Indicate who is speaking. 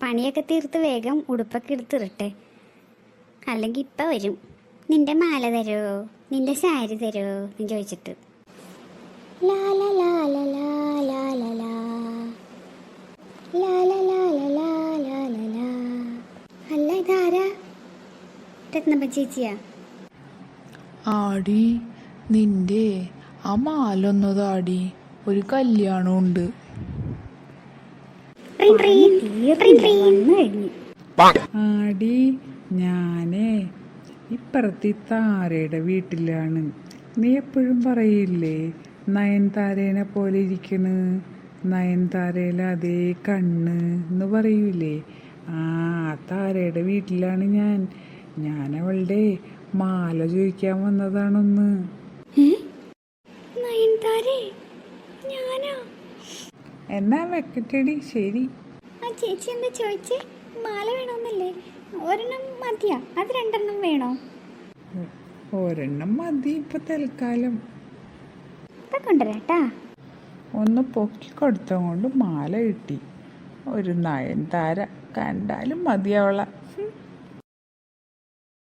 Speaker 1: പണിയൊക്കെ തീർത്ത് വേഗം ഉടുപ്പൊക്കെ എടുത്തിരട്ടെ, അല്ലെങ്കിൽ ഇപ്പം വരും. നിന്റെ മാല തരുമോ, നിന്റെ സാരി തരുമോ എന്ന് ചോദിച്ചിട്ട്. ലാ ലാ ലാ ലാ ലാ ലാ ലാ ലാ ലാ ലാ ലാ ലാ ലാ ലാ ലാ. അല്ല, ഇതാരാ? രത്നമ്മ ചേച്ചിയാ?
Speaker 2: ആടി, നിന്റെ ആ മാലൊന്നതാടി, ഒരു കല്യാണമുണ്ട്.
Speaker 3: ആടി, ഞാനേ ഇപ്പുറത്തെ താരയുടെ വീട്ടിലാണ്. നീ എപ്പോഴും പറയില്ലേ നയൻതാരേനെ പോലെ ഇരിക്കണ്, നയൻതാരയിലെ അതേ കണ്ണ് എന്ന് പറയൂലേ? ആ താരയുടെ വീട്ടിലാണ് ഞാൻ അവളുടെ മാല ചോദിക്കാൻ വന്നതാണൊന്ന്. എന്നാ വെക്കട്ടെടി, ശരി.
Speaker 1: ആ ചേച്ചി എന്താ ചോദിച്ചേ? മാല വേണമെന്നല്ലേ? ഒരെണ്ണം മതിയാ, അത് രണ്ടെണ്ണം വേണോ?
Speaker 3: ഒരെണ്ണം മതി ഇപ്പൊ തൽക്കാലം.
Speaker 1: കൊണ്ടുവരാട്ടാ.
Speaker 3: ഒന്ന് പൊക്കി കൊടുത്തതുകൊണ്ട് മാല കിട്ടി. ഒരു നയൻതാര കണ്ടാലും മതിയാവള.